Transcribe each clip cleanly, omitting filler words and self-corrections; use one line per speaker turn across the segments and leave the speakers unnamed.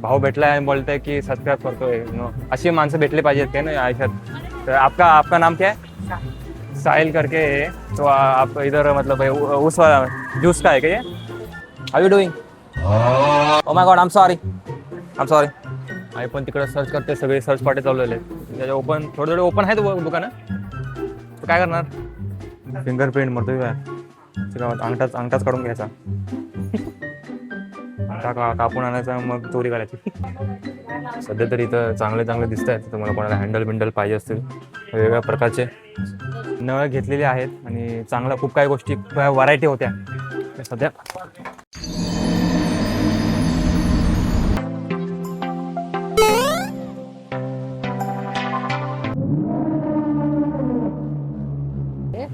भाऊ भेटलाय आणि बोलतोय की सबस्क्राइब करतोय अशी माणसं भेटले पाहिजेत काय ना आयुष्यात. तर आपका आपका नाम क्या है? साहिल करके है. तो आप इधर मतलब उस वाला जूस का है क्या ये? How you doing? Oh my God, I am sorry. आई पण तिकडे सर्च करते, सगळे सर्च पार्टी चालवलेले त्याच्या ओपन थोडे थोडे ओपन आहेत दुकानं. तर काय करणार? फिंगरप्रिंट म्हणतोय काय अंगठाच अंगठाच काढून घ्यायचा, कापून आणायचा, मग चोरी करायची. सध्या तरी इथं चांगले चांगले दिसत आहेत. तुम्हाला कोणाला हँडल बिंडल पाहिजे असतील वेगवेगळ्या प्रकारचे नळ घेतलेले आहेत आणि चांगल्या खूप काही गोष्टी व्हरायटी होत्या सध्या.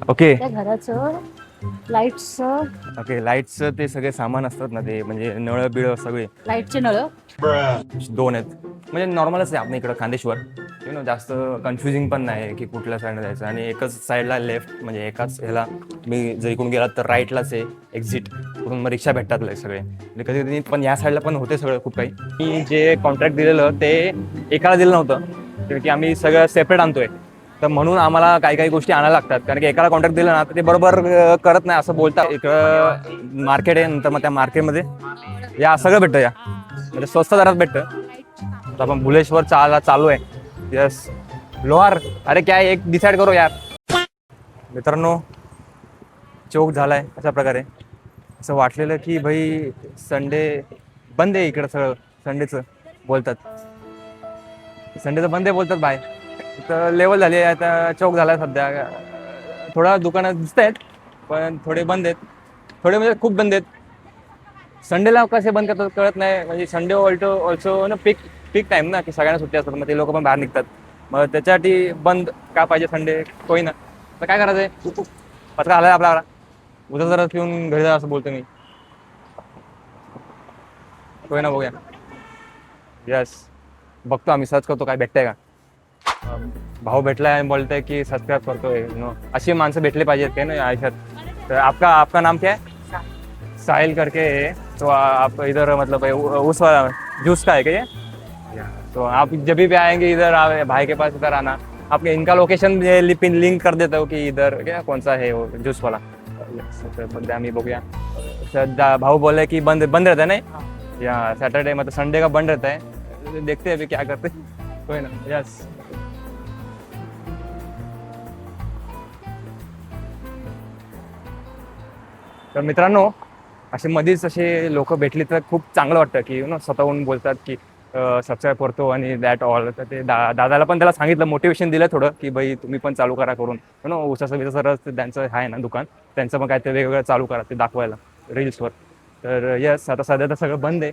ओके
त्या घराचं लाईट्सचं
ओके लाईटचं ते सगळे सामान असतात ना, ते म्हणजे नळ बिळ सगळे
लाईटचे नळ
2 आहेत. म्हणजे नॉर्मलच आहे आपल्या इकडं खांदेश्वर. जास्त कन्फ्युजिंग पण नाही की कुठल्या साईडला जायचं. आणि एकच साईडला लेफ्ट, म्हणजे एकाच ह्याला मी जर इकडून गेलात तर राईटलाच आहे एक्झिट. कुठून मग रिक्षा भेटतात सगळे. म्हणजे कधी कधी पण या साईडला पण होते सगळं खूप काही. मी जे कॉन्ट्रॅक्ट दिलेलं ते एकाला दिलं नव्हतं, कारण की आम्ही सगळं सेपरेट आणतोय. तर म्हणून आम्हाला काही काही गोष्टी आणायला लागतात, कारण की एकाला कॉन्ट्रॅक्ट दिलं ना तर ते बरोबर करत नाही असं बोलतात. इकडं मार्केट आहे, नंतर मग त्या मार्केटमध्ये या सगळं भेटतं, या म्हणजे स्वस्त दरात भेटतं. तर आपण भुलेश्वर चालू आहे. यस लोहार. अरे काय एक डिसाईड करो यार. मित्रांनो, चौक झालाय अशा प्रकारे. असं वाटलेलं की भाई संडे बंद आहे इकडं, सगळं संडेचं बोलतात, संडेचं बंद आहे बोलतात बाय. तर लेवल झाली आहे आता, चौक झाला सध्या. थोडा दुकानं दिसत आहेत पण थोडे बंद आहेत, थोडे म्हणजे खूप बंद आहेत. संडेला कसे बंद करतात कळत नाही. म्हणजे संडे ऑल्सो ना पीक पीक टाईम ना, की सगळ्यांना सुट्टी असतात, मग ते लोक पण बाहेर निघतात. मग त्याच्यासाठी बंद का पाहिजे संडे कोई ना. तर काय करायचंय, पत्रा आलाय आपला उद्या जरा पिऊन घरी जा असं बोलतो मी. कोई ना बघूया. यस बघतो, आम्ही सर्च करतो काय भेटतंय का. भाऊ भेटलाय आणि बोलतोय की सबस्क्राइब करतोय अशी माणसं भेटले पाहिजेत काय ना आयुष्यात. तर आपका नाम क्या है? साहिल करके है. तो आप इधर मतलब उस वाला जूस का है क्या ये? तो आप जब भी आएंगे इधर भाई के पास इधर आना. आपके इनका लोकेशन लिंक कर देता हूँ कि इधर क्या कौन सा है वो जूस वाला. सध्या आम्ही बघूया. सध्या भाऊ बोले की बंद बंद रहता है नहीं या सैटरडे मतलब संडे का बंद रहता है. देखते हैं अभी क्या करते. कोई ना. यस तर मित्रांनो, असे मध्येच असे लोक भेटले तर खूप चांगलं वाटतं की स्वतःहून बोलतात की सबस्क्राईब करतो आणि दॅट ऑल. तर ते दादाला पण त्याला सांगितलं, मोटिवेशन दिलं थोडं की भाई तुम्ही पण चालू करा करून. उसाचं बिसाचं रस त्यांचं आहे ना दुकान, त्यांचं पण काय ते वेगवेगळं चालू करा ते दाखवायला रील्सवर. तर यस आता सध्या तर सगळं बंद आहे.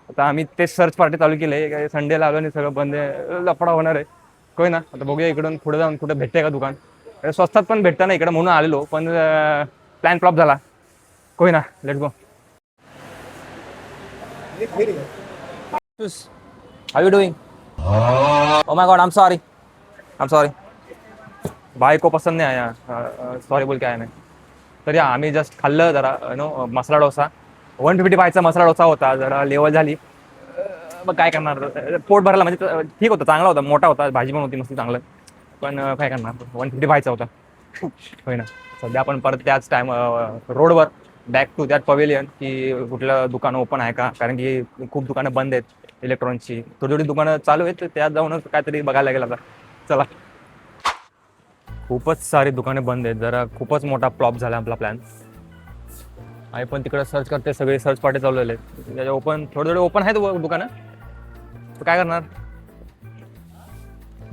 आता आम्ही ते सर्च पार्टी चालू केलं आहे. संडेला आलो आणि सगळं बंद आहे, लफडा होणार आहे. कोय ना, आता बघूया इकडून पुढे जाऊन कुठे भेटते का दुकान. स्वस्तात पण भेटतं ना इकडं म्हणून आलेलो, पण प्लॅन फ्लॉप झाला. कोई ना, let's go. How you doing? Oh my God, I am sorry. भाई को पसंद नहीं आया, सॉरी बोल के आया मैं. तर या आम्ही जस्ट खाल्लं जरा मसाला डोसा. 155चा मसाला डोसा होता, जरा लेवल झाली. मग काय करणार, पोट भरला म्हणजे ठीक होतं, चांगला होता, मोठा होता, भाजी पण होती मस्त चांगलं. पण काय करणार, 155चा होता. होय ना. सध्या आपण परत त्याच टाइम रोडवर बॅक टू दॅट पवेलियन की कुठलं दुकान ओपन आहे का, कारण की खूप दुकानं बंद आहेत इलेक्ट्रॉनिक्सची. थोडी थोडी दुकानं चालू आहेत, तर त्यात जाऊनच काहीतरी बघायला लागेल आता. चला. खूपच सारी दुकाने बंद आहेत, जरा खूपच मोठा फ्लॉप झाला आपला प्लॅन. आई पण तिकडे सर्च करते, सगळे सर्च पार्टी चालवलेले आहेत त्याच्या ओपन थोडे थोडे ओपन आहेत दुकानं. तर काय करणार,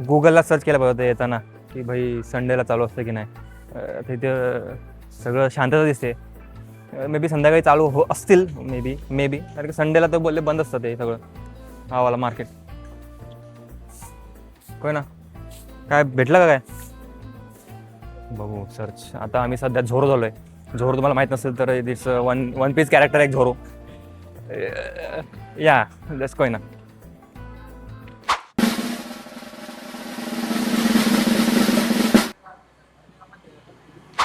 गुगलला सर्च केलं पाहिजे येताना की भाई संडेला चालू असतं की नाही. तिथे सगळं शांतता दिसते. मे बी संध्याकाळी चालू असतील, मे बी कारण की संडेला तर बोलले बंद असतं ते सगळं हावाला मार्केट. होय ना. काय भेटलं का काय बघू सर्च. आता आम्ही सध्या झोरो झालोय. झोरो तुम्हाला माहीत नसेल तर दिस वन पीस कॅरेक्टर आहे झोरो. या जस्ट कोय ना.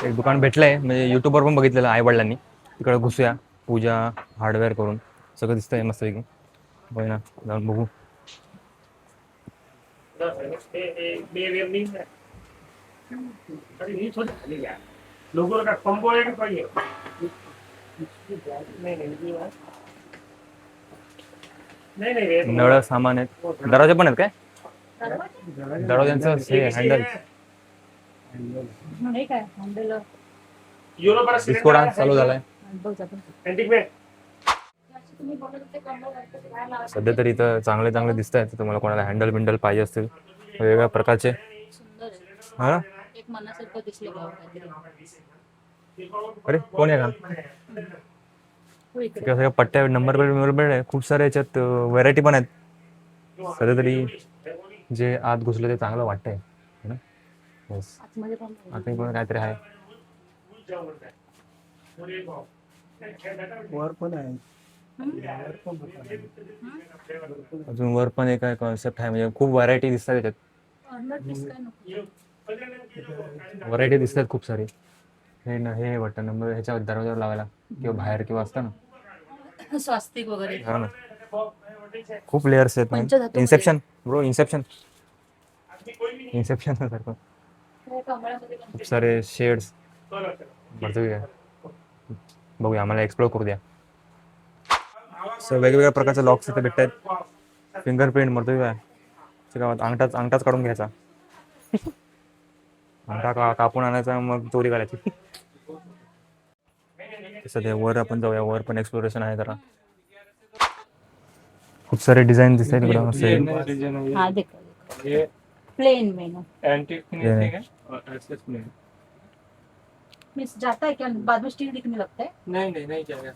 एक दुकान भेटलंय, म्हणजे यूट्यूबवर पण बघितलेलं आई वडिलांनी. तिकडे घुसूया, पूजा हार्डवेअर करून सगळं दिसतंय मस्तपैकी. होय ना, जाऊन बघू.
लोगों का कॉम्बो है कि पाइए नहीं नहीं
नळ सामान आहेत, दरवाजे पण आहेत काय? दरवाज्यांचं हे हँडल
हे काय हँडल
यूरो पर
डिस्को डान्स चालू झालाय.
एंटिक में
तुम्ही बोलत होते कंबो घालतो ते काय लावायचं?
सध्या तरी इथं चांगले चांगले दिसत आहेत. तुम्हाला कोणाला हँडल बिंडल पाहिजे असतील वेगवेगळ्या प्रकारचे.
सुंदर आहे.
हा,
एक मनासारखं दिसलं बाबा काहीतरी.
अरे कोण आहे का?
हो इकडे.
तिकडे सगळ्या पट्ट्या नंबर प्लेट आहे. खूप सारे याच्यात व्हरायटी पण आहेत. सध्या तरी जे आत घुसलं ते चांगलं वाटतंय है ना? Yes.
आतमध्ये पण आहे.
आता पण काहीतरी आहे.
वर पण आहे.
अजून वर पण एक कॉन्सेप्ट आहे, म्हणजे खूप व्हरायटी दिसतात त्याच्यात.
कॉर्नर पीस काय नको.
व्हरायटी दिसतात खूप सारी. हे ना, हे बटन नंबर ह्याच्या दरवाजावर लावायला किंवा बाहेर किंवा असतं ना.
स्वास्तिक वगैरे.
हा ना, खूप लेअर्स आहेत.
पंचधातू
इन्सेप्शन ब्रो, इन्सेप्शन इन्सेप्शन सारखं
हे कमळामध्ये पण
खूप सारे शेड्स. बघूया, आम्हाला एक्सप्लोर करू द्या. वेगवेगळ्या प्रकारचे लॉक्स इथे भेटत आहेत. फिंगरप्रिंट मरतो काय गावात, अंगठाच काढून घ्यायचा. अंगठा कापून आणायचा, मग चोरी करायची. सध्या वर आपण जाऊया. वर पण एक्सप्लोरेशन आहे जरा. खूप सारे डिझाईन दिसत आहेत इकडं. असे
हाँ देखो प्लेन में
एंटिक फिनिशिंग है और एसएस में
मिस जाता है क्या बाद में स्टील दिखने लगता है?
नहीं जाएगा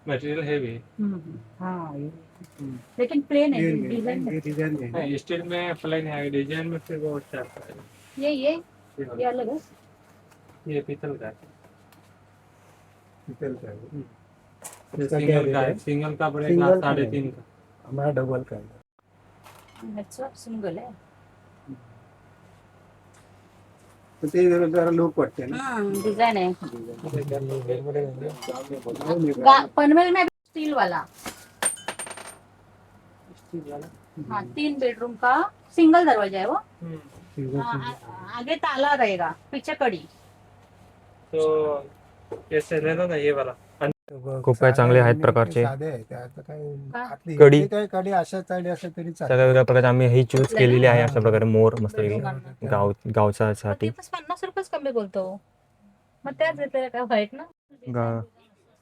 मटेरियल हैवी
हाँ लेकिन प्लेन है डिजाइन
ये डिजाइन है.
है स्टील में प्लेन है डिजाइन में फिर बहुत शार्प है
ये अलग है.
ये पीतल का है
पीतल का है.
ये
इसका क्या
सिंगल का
रेट
है
है?
सिंगल का पड़ेगा
सिंगल का है.
3.5 का
हमारा डबल का है.
अच्छा सिंगल है.
तर ते जरा लोक वाटते ना.
डिजाइन है.
गा-
पनवेल में स्टील वाला. हाँ 3 बेडरूम का सिंगल दरवाजा है वो. आगे ताला रहेगा पीछे कड़ी.
तो ऐसे ले लो ना ये वाला
खूप काही चांगले आहेत प्रकारचे.
साधे आहे त्याचं काय आतली
कडी.
हे काय कडी अशा चाळी असं तरी चालेल.
सगळ्या वेगळ्या प्रकारचे आम्ही ही चूज केलेली आहे. अशा प्रकारे मोर मस्त गावच्या साठी.
50 रुपयेच कमी बोलतो. मग त्याच येते काय वाईट ना.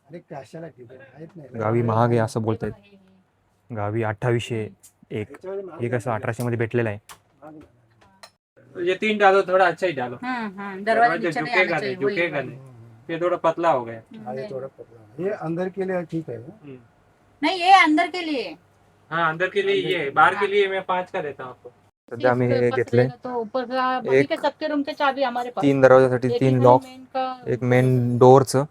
अरे कशाला ठिकाण आहेत नाही.
गावी महाग आहे असं बोलतायत. गावी 2800 एक
त्याच्यामध्ये
एक असं 1800 मध्ये भेटलेलं आहे.
महाग नाही.
तो ये 3 डालो थोड़ा अच्छा ही डालो
दरवाजा
दरवाजा
नीचे नहीं
झुकेगा
आना
नहीं
चाहिए.
झुकेगा नहीं ये थोड़ा पतला हो गया
हा, हे थोडं पतलं आहे. हे अंदर केले ठीक आहे ना.
नहीं ये अंदर के लिए.
हाँ अंदर के लिए ये है बाहर के लिए मैं 5 का देता हूँ आपको
सध्या आम्ही हे घेतले
तो ऊपर का बाकी के सबके रूम के चाबी हमारे पास.
3 दरवाजासाठी 3 लॉक,
main का
एक मेन डोअरचं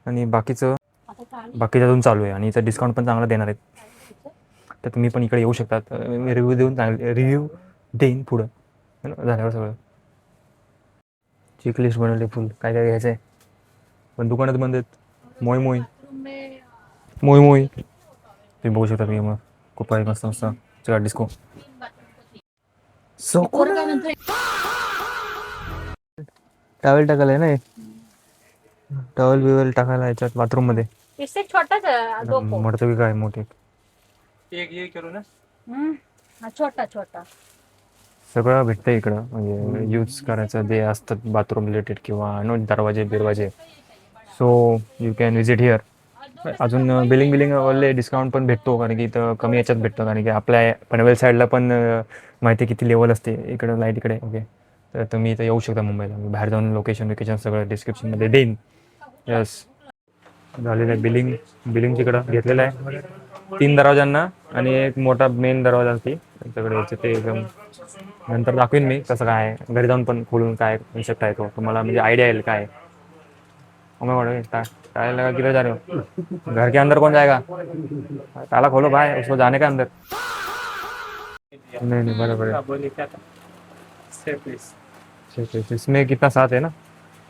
आणि बाकीचं
आता चालू.
बाकीचं चालू आहे. आणि इथं डिस्काउंट पण चांगला देणार आहेत. तर तुम्ही पण इकडे येऊ शकतात. मी रिव्ह्यू देईन पुढं है ना, झाल्यावर सगळं. चेकलिस्ट बनवली फुल काय काय घ्यायचं आहे. पण दुकानात बंद आहेत. मोई
बाथरूम में
तुम्ही बघू शकता. तुम्ही मग खूप आहे मस्त मस्त सगळा डिस्को.
3 बाथरूम.
सो
ऊपर का म्हणजे
टॉवेल टाकायला आहे ना, टॉवेल बिवेल टाकायला याच्यात बाथरूम मध्ये.
इससे छोटा सा दो को.
मोठं की काय मोठे
एक ये करो ना
हाँ छोटा छोटा.
सगळं भेटतं इकडं. म्हणजे यूज करायचं जे असतात बाथरूम रिलेटेड किंवा नो दरवाजे बिरवाजे. So you can visit here. अजून बिलिंग वाले डिस्काउंट पण भेटतो, कारण की इथं कमी याच्यात भेटतं. कारण की आपल्या पनवेल साईडला पण माहिती आहे किती लेवल असते इकडं लाईट इकडे. ओके, तर तुम्ही इथं येऊ शकता मुंबईला. मी बाहेर जाऊन लोकेशन सगळं डिस्क्रिप्शनमध्ये देईन. यस, झालेलं आहे बिलिंग तिकडं घेतलेलं आहे. 3 दरवाजांना आणि एक मोठा मेन दरवाजा असते त्यांच्याकडे याचे ते एकदम नंतर दाखवीन मी कसं काय आहे. घरी जाऊन पण खोलून काय कन्सेप्ट आहे तो तुम्हाला म्हणजे आयडिया येईल काय. काय लगा किधर जा रहे हो? घर के अंदर कौन जाएगा? ताला खोलो भाई, उसको जाने का अंदर. नहीं बराबर है.
बोलिए क्या था स्टेप प्लीज
इसमें कितना 7 है ना?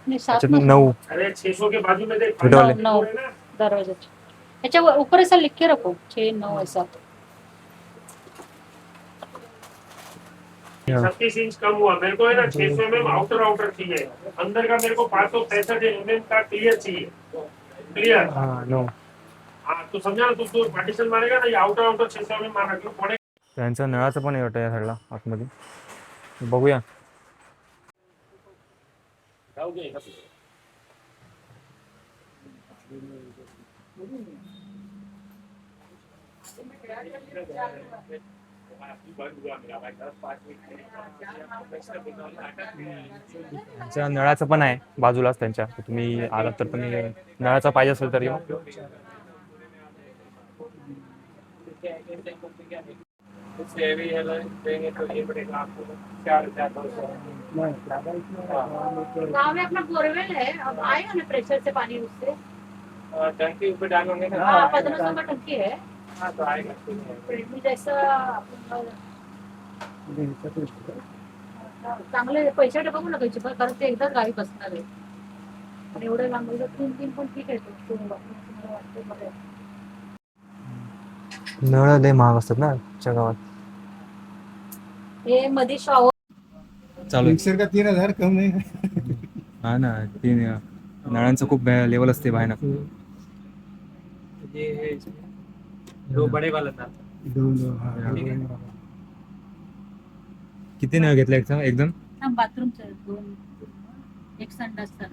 नहीं
अच्छा
सात
9
अरे 600 के बाजू में देख
छोटे वाले.
9 दरवाजे. अच्छा वो ऊपर ऐसा लिख के रखो 6-9 ऐसा।
36 इंच कम हुआ मेरे को है ना, 600 mm आउटर आउटर चाहिए, अंदर का मेरे को 565 mm का क्लियर चाहिए, क्लियर।
हां नो
हाँ तू समझा ना, तू पार्टीशन मारेगा ना, ये आउटर आउटर 600 mm मारा क्यों पड़े।
त्यांचं नळाचं पण आहे वाटतं या साईडला आतमध्ये बघूया. त्यांच्या नळाचं पण आहे बाजूलाच त्यांच्या, तर तुम्ही आलात तर तुम्ही नळाचा पाहिजे असेल तर येऊ.
गाँव में अपना बोरवेल है, अब आएगा ना प्रेशर से पानी उससे।
टंकी ऊपर डालोगे ना,
हाँ 1500 का टंकी है।
हाँ तो आएगा।
मी जैसा चांगले पैसे बघू ना त्याचे, कारण ते एकदाच गावी बसणार आहे आणि एवढं लांब 3 पण ठीक आहे तो तुम्हाला वाटतं बरं आहे.
नळ लय महाग असतात ना आमच्या गावात.
हे मध्ये शॉवर
चालू आहे.
मिक्सर का 3000 कम नहीं है.
हा ना ती नळांचं खूप लेवल असते भयानक.
ये है इसमें 2 बड़े वाला था।
किती नळ घेतले एकदम?
बाथरूमचं 2, एक संडासचा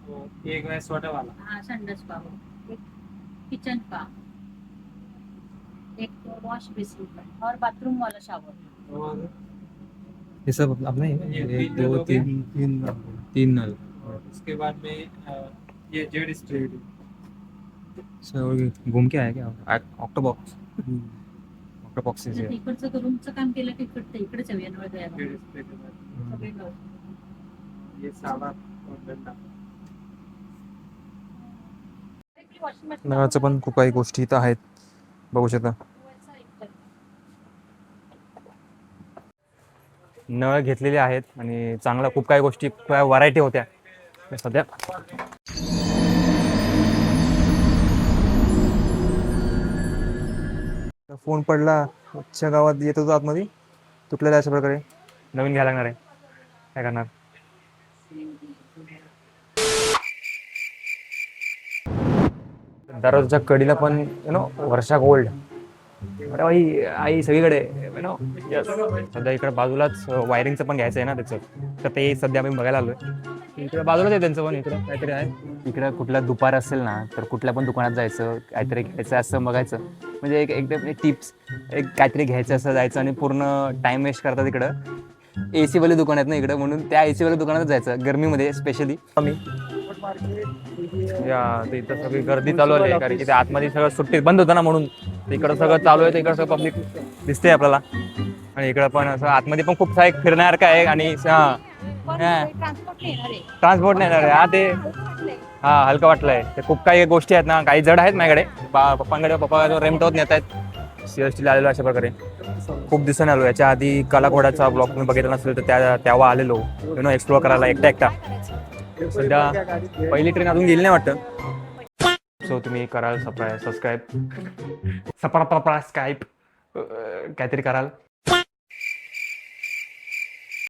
वो एक है छोटा वाला।
हाँ संडास का, एक किचन का, एक वॉश बेसिन का और बाथरूम वाला शावर।
और
हे सब आपने
ये
1
तीन
2
नळ
3 3 नळ.
उसके बाद में ये जेड स्ट्रीट
घूम के आया क्या ऑक्टोबॉक्स? ऑक्टोबॉक्स से
इकडचं रूमचं काम केलं की इकडेच हवी नळ द्यायला
जेड स्ट्रीट के बाद
सगळे नळ.
ये सावा और डंडा।
नळाचं पण खूप काही गोष्टी इथं आहेत बघू शकता. नळ घेतलेले आहेत आणि चांगला खूप काही गोष्टी खूप काही व्हरायटी होत्या सध्या. फोन पडला आजच्या गावात येत होतो आतमध्ये, तुटलेला अशा प्रकारे नवीन घ्यायला लागणार आहे. काय करणार? दररोजच्या कडीला पण वर्षा गोल्ड. अरे भाई आई सगळीकडे नो सध्या इकडे बाजूलाच वायरिंगचं पण घ्यायचं आहे ना त्याचं, तर ते सध्या आम्ही बघायला आलोय. इकडे बाजूलाच आहे त्यांचं पण, इकडं काहीतरी आहे. इकडं कुठला दुपार असेल ना तर कुठल्या पण दुकानात जायचं, काहीतरी घ्यायचं असं बघायचं, म्हणजे एकदम टिप्स एक काहीतरी घ्यायचं असं जायचं आणि पूर्ण टाइम वेस्ट करतात. इकडं AC वाले दुकान आहेत ना इकडं, म्हणून त्या AC वाल्या दुकानात जायचं गरमीमध्ये स्पेशली. आम्ही या इथं सगळी गर्दी चालू आहे कारण की ते आतमध्ये सगळं सुट्टीत बंद होतं ना, म्हणून इकडं सगळं चालू आहे. इकडं सगळं पब्लिक दिसते आपल्याला आणि इकडं पण असं आतमध्ये पण खूप सारं फिरण्यासारखं आहे. आणि ट्रान्सपोर्ट नाही येणार आहे ते हलकं वाटलंय. ते खूप काही गोष्टी आहेत ना, काही जड आहेत माझ्याकडे. पप्पा रेमटवत नेत आहेत. CST आलेलो अशा प्रकारे खूप दिवसांनी आलो. याच्या आधी कालाघोडाचा ब्लॉग तुम्ही बघितला नसेल तर तेव्हा आलेलो एक्सप्लोर करायला एकटा. सध्या पहिली ट्रेन अजून गेली नाही वाटतं. सो तुम्ही कराल सबस्क्राईब काहीतरी कराल.